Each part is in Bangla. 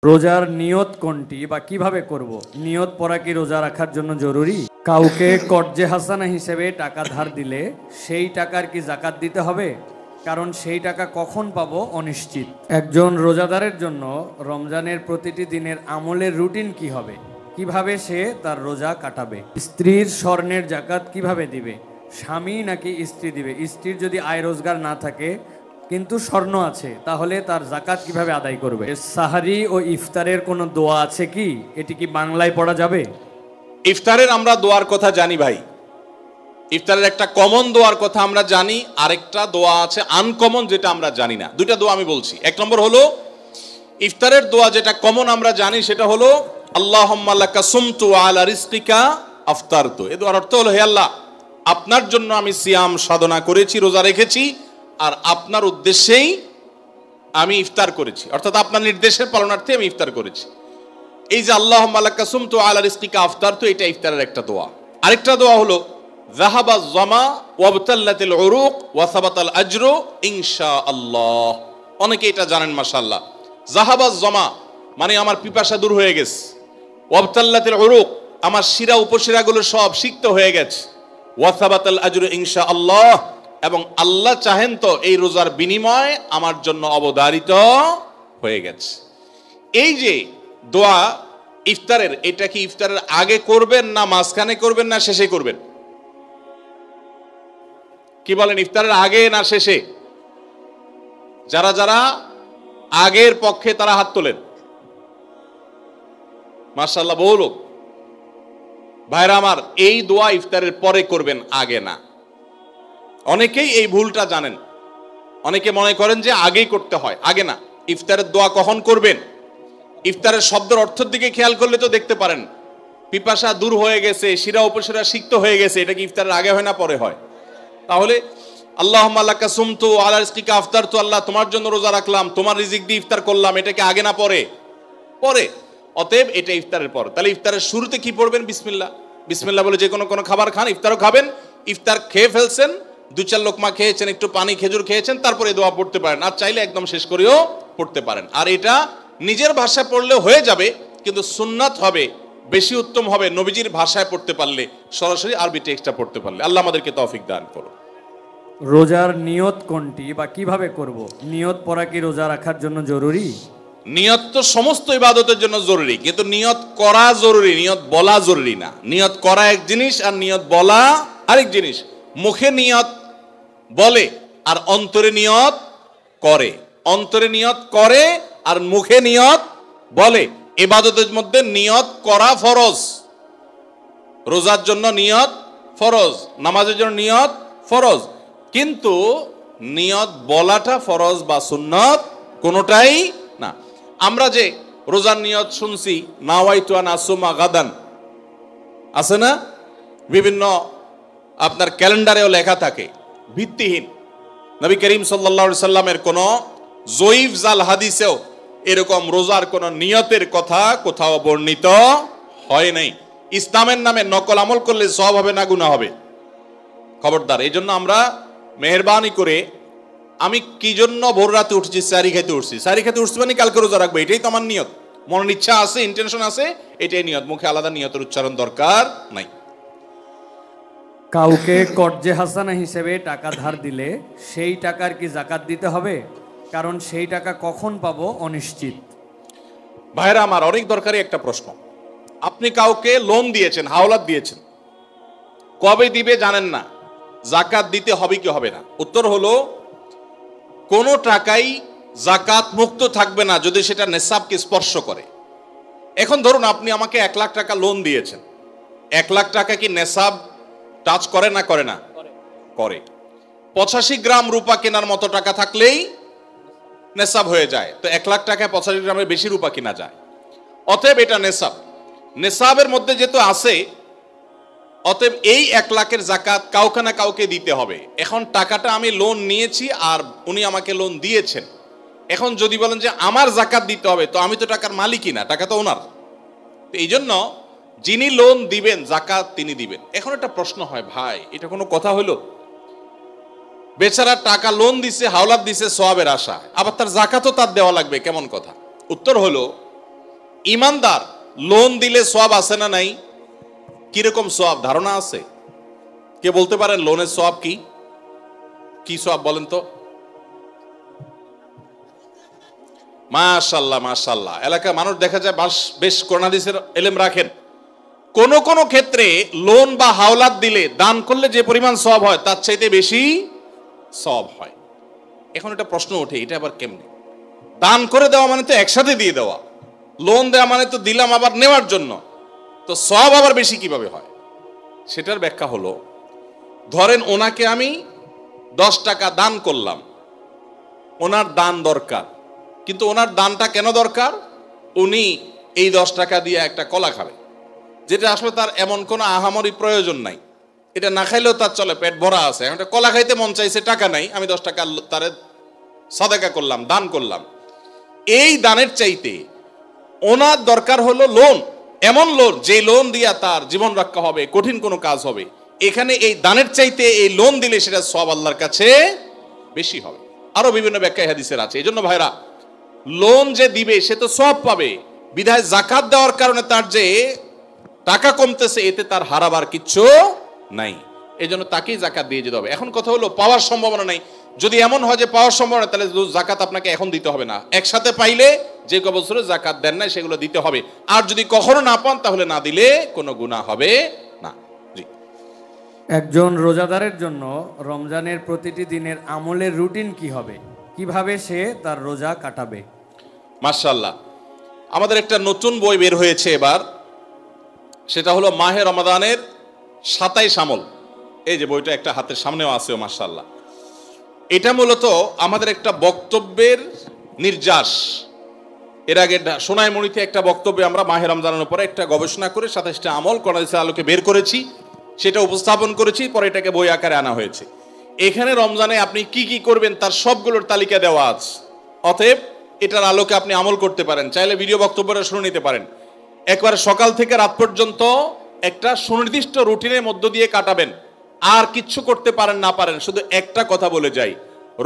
রোজার নিয়ত কোনটি বা কিভাবে করব? নিয়ত পড়া কি রোজা রাখার জন্য জরুরি? কাউকে কর্জে হাসানা হিসেবে টাকা ধার দিলে সেই টাকার কি যাকাত দিতে হবে? কারণ সেই টাকা কখন পাবো অনিশ্চিত। একজন রোজাদারের জন্য রমজানের প্রতিটি দিনের আমলের রুটিন কি হবে? কিভাবে সে তার রোজা কাটাবে? স্ত্রীর স্বর্ণের যাকাত কিভাবে দিবে? স্বামী নাকি স্ত্রী দিবে? স্ত্রীর যদি আয় রোজগার না থাকে কিন্তু স্বর্ণ আছে, তাহলে তার যাকাত কিভাবে আদায় করবে? সাহারি ও ইফতারের কোনো দোয়া আছে কি? এটি কি বাংলায় পড়া যাবে? ইফতারের আমরা দোয়ার কথা জানি ভাই। ইফতারের একটা কমন দোয়ার কথা আমরা জানি, আরেকটা দোয়া আছে আনকমন, যেটা আমরা জানি না। দুইটা দোয়া আমি বলছি। এক নম্বর হলো ইফতারের দোয়া, যেটা কমন আমরা জানি, সেটা হলো আল্লাহুম্মা লাকা সুমতু আলা রিজকিকা আফতারতু। এই দোয়ার অর্থ হলো, হে আল্লাহ, আপনার জন্য আমি সিয়াম সাধনা করেছি, রোজা রেখেছি, আর আপনার উদ্দেশ্যেই আমি ইফতার করেছি, অর্থাৎ আপনার নির্দেশের পালনার্থে আমি ইফতার করেছি। এই যে আল্লাহুম্মা লাকা সুমতু আলা রিজকিকা আফতারতু, এটা ইফতারের একটা দোয়া। আরেকটা দোয়া হলো যাহাবা যামা ওয়াবতাল্লাতিল উরুক ওয়া সাবাতাল আজরু ইনশাআল্লাহ। অনেকে এটা জানেন মাশাআল্লাহ। যাহাবা যামা মানে আমার পিপাসা দূর হয়ে গেছে, ওয়াবতাল্লাতিল উরুক আমার শিরা উপশিরাগুলো সব সিক্ত হয়ে গেছে, ওয়া সাবাতাল আজরু ইনশাআল্লাহ এবং আল্লাহ চাহেন তো এই রোজার বিনিময় আমার জন্য অবধারিত হয়ে গেছে। এই যে দোয়া ইফতারের, এটা কি ইফতারের আগে করবেন, না মাঝখানে করবেন, না শেষে করবেন? কি বলেন, ইফতারের আগে না শেষে? যারা যারা আগের পক্ষে তারা হাত তোলেন। মাশাআল্লাহ, বহু লোক। ভাইরা আমার, এই দোয়া ইফতারের পরে করবেন, আগে না। অনেকেই এই ভুলটা জানেন। অনেকে মনে করেন যে আগেই করতে হয়, আগে না। ইফতারের দোয়া কখন করবেন? ইফতারের শব্দের অর্থের দিকে খেয়াল করলে তো দেখতে পারেন, পিপাসা দূর হয়ে গেছে, শিরা উপশিরা সিক্ত হয়ে গেছে, এটা কি ইফতারের আগে হয় না পরে হয়? তাহলে আল্লাহুম্মা লাকা সুমতু আলা রিজকিকা আফতারতু, আল্লাহ তোমার জন্য রোজা রাখলাম, তোমার রিজিক দিয়ে ইফতার করলাম, এটা কি আগে না পরে? পরে। অতএব এটা ইফতারের পর। তাহলে ইফতারের শুরুতে কি পড়বেন? বিসমিল্লাহ। বিসমিল্লাহ বলে যে কোনো খাবার খান, ইফতারও খাবেন। ইফতার খেয়ে ফেলছেন, 2-4 লোকমা খেয়েছেন, একটু পানি খেজুর খেয়েছেন, তারপরে দোয়া পড়তে পারেন। আর চাইলে একদম শেষ করেও পড়তে পারেন। আর এটা নিজের ভাষায় পড়লে হয়ে যাবে, কিন্তু সুন্নাত হবে, বেশি উত্তম হবে নবীজির ভাষায় পড়তে পারলে, সরাসরি আরবি টেক্সটটা পড়তে পারলে। আল্লাহ আমাদেরকে তৌফিক দান করুন। রোজার নিয়ত কোনটি বা কিভাবে করব? নিয়ত পড়া কি রোজা রাখার জন্য জরুরি? নিয়ত তো সমস্ত ইবাদতের জন্য জরুরি, কিন্তু নিয়ত করা জরুরি, নিয়ত বলা জরুরি না। নিয়ত করা এক জিনিস, আর নিয়ত বলা আরেক জিনিস। মুখে নিয়ত বলে আর অন্তরে নিয়ত করে, অন্তরে নিয়ত করে আর মুখে নিয়ত বলে। ইবাদতের মধ্যে নিয়ত করা ফরজ। রোজার জন্য নিয়ত ফরজ, নামাজের জন্য নিয়ত ফরজ, কিন্তু নিয়ত বলাটা ফরজ বা সুন্নত কোনোটাই না। আমরা যে রোজার নিয়ত শুনছি, নাওয়াইতু আন আসুমা গাদান, আছে না? বিভিন্ন আপনার ক্যালেন্ডারেও লেখা থাকে, ভিত্তিহীন। নবী করিম সাল্লাল্লাহু আলাইহি সাল্লামের কোন জয়ীফ জাল হাদিসেও এরকম রোজার কোন নিয়তের কথা কোথাও বর্ণিত হয় নাই। ইসলামের নামে নকল আমল করলে সওয়াব হবে না গুনাহ হবে? খবরদার। এই জন্য আমরা মেহেরবানি করে, আমি কি জন্য ভোর রাতে উঠছি? সারি খেতে উঠছি। সারি খেতে উঠছি মানে কালকে রোজা রাখবো, এটাই তো আমার নিয়ত। মনের ইচ্ছা আছে, ইন্টেনশন আছে, এটাই নিয়ত। মুখে আলাদা নিয়তের উচ্চারণ দরকার নাই। কাউকে কর্জে হাসানা হিসেবে টাকা ধার দিলে সেই টাকার কি যাকাত দিতে হবে? কারণ সেই টাকা কখন পাবো অনিশ্চিত। ভাইরা আমার, অনেক দরকারি একটা প্রশ্ন। আপনি কাউকে লোন দিয়েছেন, হাওলাত দিয়েছেন, কবে দিবে জানেন না, যাকাত দিতে হবে কি হবে না? উত্তর হলো, কোনো টাকাই যাকাত মুক্ত থাকবে না যদি সেটা নেসাবকে স্পর্শ করে। এখন ধরুন আপনি আমাকে 1 লাখ টাকা লোন দিয়েছেন। 1 লাখ টাকা কি নেসাব টাচ করে না করে না? করে। 85 গ্রাম রূপা কেনার মতো টাকা থাকলেই নেসাব হয়ে যায়। তো 1 লাখ টাকায় 85 গ্রামের বেশি রূপা কিনা যায়। অতএব এটা নেসাব। নেসাবের মধ্যে যেহেতু আছে, অতএব এই 1 লাখের যাকাত কাউকে না কাউকে দিতে হবে। এখন টাকাটা আমি লোন নিয়েছি আর উনি আমাকে লোন দিয়েছেন। এখন যদি বলেন যে আমার যাকাত দিতে হবে, তো আমি তো টাকার মালিকই না, টাকা তো ওনার। এই জন্য যিনি লোন দিবেন যাকাত তিনি দিবেন। এখন একটা প্রশ্ন হয়, ভাই এটা কোনো কথা হলো? বেচারা টাকা লোন দিছে, হাওলাত দিছে সওয়াবের আশা, আবার তার যাকাতও তার দেওয়া লাগবে, কেমন কথা? উত্তর হলো, ইমানদার লোন দিলে সওয়াব আছে না নাই? কিরকম সওয়াব ধারণা আছে? কে বলতে পারেন লোনের সওয়াব কি? কি সওয়াব বলেন তো? মাশাআল্লাহ মাশাআল্লাহ, এলাকা মানুষ দেখা যায় বেশ কোরআন হাদিসের ইলম রাখেন। কোন কোন ক্ষেত্রে লোন বা হাওলাত দিলে দান করলে যে পরিমাণ সওয়াব হয় তার চাইতে বেশি সওয়াব হয়। এখন এটা প্রশ্ন ওঠে, এটা আবার কেমনে? দান করে দেওয়া মানে তো একসাথে দিয়ে দেওয়া, লোন দেওয়া মানে তো দিলাম আবার নেওয়ার জন্য, তো সওয়াব আবার বেশি কিভাবে হয়? সেটার ব্যাখ্যা হলো, ধরেন ওনাকে আমি 10 টাকা দান করলাম, ওনার দান দরকার, কিন্তু ওনার দানটা কেন দরকার? উনি এই 10 টাকা দিয়ে একটা কলা খাবে, যেটা আসলে তার এমন কোনো আহামরি প্রয়োজন নাই, এটা না খাইলেও তার চলে, পেট ভরা আছে, এখন কলা খাইতে মন চাইছে, টাকা নাই, আমি 10 টাকা তারে সাদাকা করলাম, দান করলাম। এই দানের চাইতে ওনার দরকার হলো লোন, এমন লোন যে লোন দিয়া তার জীবন রক্ষা হবে, কঠিন কোনো কাজ হবে। এখানে এই দানের চাইতে এই লোন দিলে সেটা সওয়াব আল্লাহর কাছে বেশি হবে। আরো বিভিন্ন ব্যাখ্যা হাদিসের আছে। এই জন্য ভাইরা, লোন যে দিবে সে তো সওয়াব পাবে, বিধায় জাকাত দেওয়ার কারণে তার যে টাকা কমতেছে এতে তার হারাবার কিচ্ছু নাই, এই জন্য তাকেই জাকাত দিয়ে যেতে হবে। এখন কথা হলো, পাওয়ার সম্ভাবনা নাই, যদি এমন হয় যে পাওয়ার সম্ভাবনা, তাহলে জাকাত আপনাকে এখন দিতে হবে না, একসাথে পাইলে যে ক বছরে জাকাত দেন না সেগুলো দিতে হবে। আর যদি কখনো না পান তাহলে না দিলে কোনো গুনাহ হবে না। জি। একজন রোজাদারের জন্য রমজানের প্রতিটি দিনের আমলের রুটিন কি হবে, কিভাবে সে তার রোজা কাটাবে? মাশাআল্লাহ, আমাদের একটা নতুন বই বের হয়েছে এবার, সেটা হলো মাহে রমাদানের 27 আমল। এই যে বইটা একটা হাতের সামনেও আছে, মাশাআল্লাহ। এটা মূলত আমাদের একটা বক্তব্যের নির্যাস। এর আগে সোনাইমুড়িতে একটা বক্তব্যে আমরা মাহে রমজানের উপরে একটা গবেষণা করে 27টা আমল কোরআনের আলোকে বের করেছি, সেটা উপস্থাপন করেছি, পরে এটাকে বই আকারে আনা হয়েছে। এখানে রমজানে আপনি কি কি করবেন তার সবগুলোর তালিকা দেওয়া আছে, অতএব এটার আলোকে আপনি আমল করতে পারেন। চাইলে ভিডিও বক্তব্যটা শুনে নিতে পারেন। একবার সকাল থেকে রাত পর্যন্ত একটা সুনির্দিষ্ট রুটিনের মধ্য দিয়ে কাটাবেন, আর কিচ্ছু করতে পারেন না পারেন, শুধু একটা কথা বলে যাই,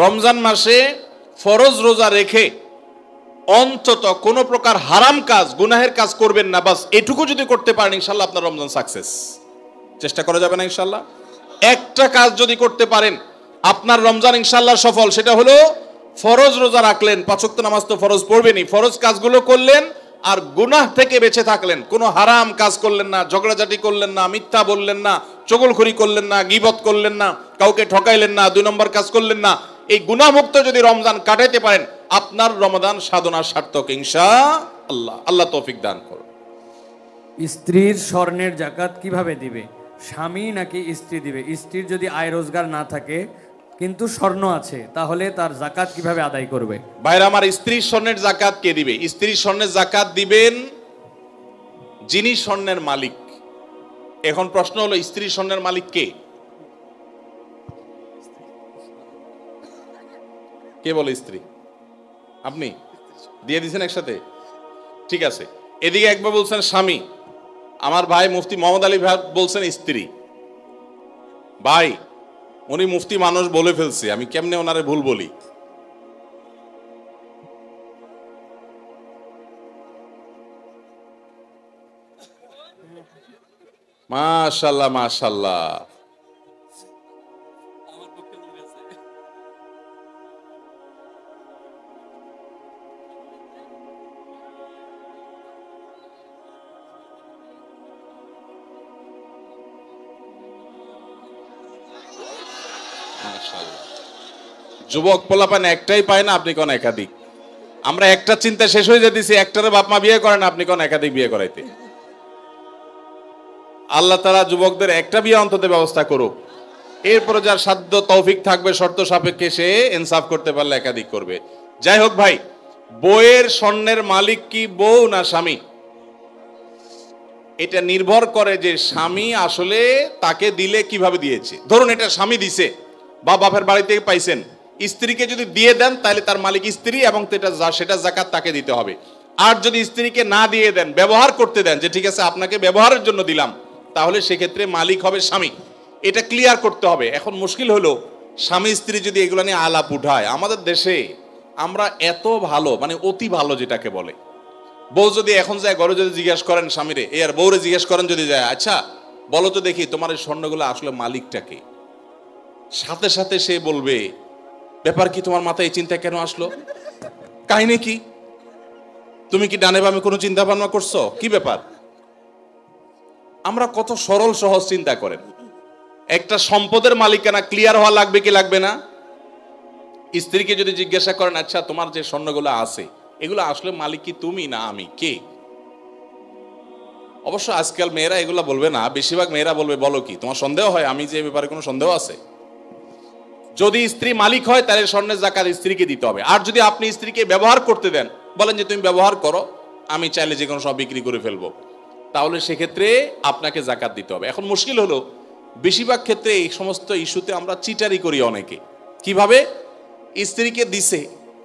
রমজান মাসে ফরজ রোজা রেখে অন্তত কোন প্রকার হারাম কাজ, গুনাহের কাজ করবেন না। বাস এটুকু যদি করতে পারেন ইনশাল্লাহ আপনার রমজান সাকসেস। চেষ্টা করা যাবে না ইনশাল্লাহ? একটা কাজ যদি করতে পারেন আপনার রমজান ইনশাল্লাহ সফল। সেটা হলো ফরজ রোজা রাখলেন, 5 ওয়াক্ত নামাজ তো ফরজ পড়বেনই, ফরজ কাজগুলো করলেন, আর গুনাহ থেকে বেঁচে থাকলেন, কোনো হারাম কাজ করলেন না, ঝগড়াঝাটি করলেন না, মিথ্যা বললেন না, চগলখড়ি করলেন না, গীবত করলেন না, কাউকে ঠকাইলেন না, 2 নম্বর কাজ করলেন না। এই গুনাহমুক্ত যদি রমজান কাটাইতে পারেন আপনার রমাদান সাধনা সার্থক ইনশাআল্লাহ। আল্লাহ তৌফিক দান করুন। স্ত্রীর স্বর্ণের জাকাত কিভাবে দিবে? স্বামী নাকি স্ত্রী দিবে? স্ত্রীর যদি আয় রোজগার না থাকে কিন্তু স্বর্ণ আছে, তাহলে তার জাকাত কিভাবে আদায় করবে? ভাইরা আমার, স্ত্রীর স্বর্ণের জাকাত কে দিবে? স্ত্রীর স্বর্ণের জাকাত দিবেন যিনি স্বর্ণের মালিক। এখন প্রশ্ন হলো, স্ত্রীর স্বর্ণের মালিক কে? কে বলে স্ত্রী? আপনি দিয়ে দিয়েছেন একসাথে? ঠিক আছে, এদিকে একবার বলছেন স্বামী, আমার ভাই মুফতি মোহাম্মদ আলী ভাই বলছেন স্ত্রী। ভাই, উনি মুফতি মানুষ বলে ফেলছে, আমি কেমনে ওনারে ভুল বলি? মাশাআল্লাহ মাশাআল্লাহ। যুবক পোলাপান একটাই পায় না, আপনি কোন একাধিক? আমরা একটা চিন্তা শেষ হয়ে যেতেছি, একটারে বাপ মা বিয়ে করেন, আপনি কোন একাধিক বিয়ে করাইতে? আল্লাহ তাআলা যুবকদের একটা বিয়ে অন্তত ব্যবস্থা করুক, এরপরে যার সাধ্য তৌফিক থাকবে শর্ত সাপেক্ষে সে ইনসাফ করতে পারলে একাধিক করবে। যাই হোক ভাই, বউয়ের স্বর্ণের মালিক কি বউ না স্বামী? এটা নির্ভর করে যে স্বামী আসলে তাকে দিলে কিভাবে দিয়েছে। ধরুন এটা স্বামী দিছে বা বাপের বাড়ি থেকে পাইছেন, স্ত্রীকে যদি দিয়ে দেন তাহলে তার মালিক স্ত্রী, এবং সেটা যাকাত তাকে দিতে হবে। আর যদি স্ত্রীকে না দিয়ে দেন, ব্যবহার করতে দেন, যে ঠিক আছে আপনাকে ব্যবহারের জন্য দিলাম, তাহলে সেক্ষেত্রে মালিক হবে স্বামী। এটা ক্লিয়ার করতে হবে। এখন মুশকিল হলো, স্বামী স্ত্রী যদি এগুলো নিয়ে আলাপ উঠায়, আমাদের দেশে আমরা এত ভালো, মানে অতি ভালো যেটাকে বলে, বউ যদি এখন যায় ঘরে যদি জিজ্ঞাসা করেন স্বামীরে, এই আর বউরে জিজ্ঞেস করেন যদি যায়, আচ্ছা বলো তো দেখি তোমার এই স্বর্ণগুলো আসলে মালিকটাকে, সাথে সাথে সে বলবে, ব্যাপার কি, তোমার মাথায় এই চিন্তা কেন আসলো, কাহিনী কি, তুমি কি ডানে বামে কোনো চিন্তা ভাবনা করছো, কি ব্যাপার? আমরা কত সরল সহজ চিন্তা করেন। একটা সম্পদের মালিকানা ক্লিয়ার হওয়া লাগবে কি লাগবে না? স্ত্রীকে যদি জিজ্ঞাসা করেন, আচ্ছা তোমার যে স্বর্ণগুলো আছে এগুলো আসলে মালিক কি তুমি না আমি, কে? অবশ্য আজকাল মেয়েরা এগুলো বলবে না, বেশিরভাগ মেয়েরা বলবে, বলো কি তোমার সন্দেহ হয় আমি যে ব্যাপারে কোনো সন্দেহ আছে? যদি স্ত্রী মালিক হয় তাহলে স্বর্ণের জাকাত স্ত্রীকে দিতে হবে। আর যদি আপনি স্ত্রীকে ব্যবহার করতে দেন, বলেন যে তুমি ব্যবহার করো, আমি চাইলে যে কোনো সব বিক্রি করে ফেলবো, তাহলে সেক্ষেত্রে আপনাকে জাকাত দিতে হবে। এখন মুশকিল হলো, বেশিরভাগ ক্ষেত্রে এই সমস্ত ইস্যুতে আমরা চিটারি করি অনেকে। কিভাবে? স্ত্রীকে দিছে,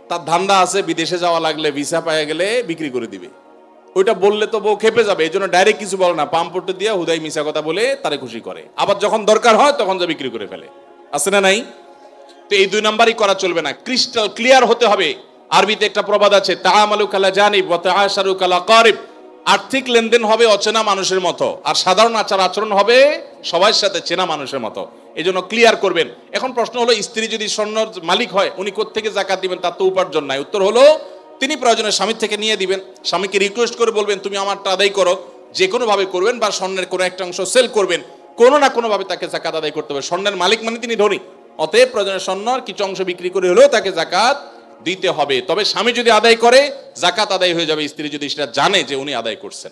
তার ধান্দা আছে বিদেশে যাওয়া লাগলে ভিসা পাওয়া গেলে বিক্রি করে দিবে, ওইটা বললে তো বউ খেপে যাবে, এই জন্য ডাইরেক্ট কিছু বলে না, পাম্পটে দিয়ে হুদাই মিশা কথা বলে তারে খুশি করে, আবার যখন দরকার হয় তখন যা বিক্রি করে ফেলে, আছে না নাই? তো এই দুই নাম্বারই করা চলবে না, ক্রিস্টাল ক্লিয়ার হতে হবে। আরবিতে একটা প্রবাদ আছে, তাআমালু কালা জানিব ওয়া তাআশারু কালা কারিব। আর্থিক লেনদেন হবে অচেনা মানুষের মতো, আর সাধারণ আচার আচরণ হবে সবার সাথে চেনা মানুষের মতো। এই জন্য ক্লিয়ার করবেন। এখন প্রশ্ন হলো, স্ত্রী যদি স্বর্ণের মালিক হয় উনি কোত্থেকে জাকাত দিবেন? তার তো উপার্জন নাই। উত্তর হলো, তিনি প্রয়োজনে স্বামীর থেকে নিয়ে দিবেন। স্বামীকে রিকোয়েস্ট করে বলবেন, তুমি আমারটা আদায় করো, যে কোনো ভাবে করবেন, বা স্বর্ণের কোনো একটা অংশ সেল করবেন, কোনো না কোনো ভাবে তাকে জাকাত আদায় করতে হবে। স্বর্ণের মালিক মানে তিনি ধনী, অতএব প্রয়োজনে স্বর্ণের কিছু অংশ বিক্রি করে হলেও তাকে জাকাত দিতে হবে। তবে স্বামী যদি আদায় করে জাকাত আদায় হয়ে যাবে, স্ত্রী যদি সেটা জানে যে উনি আদায় করছেন।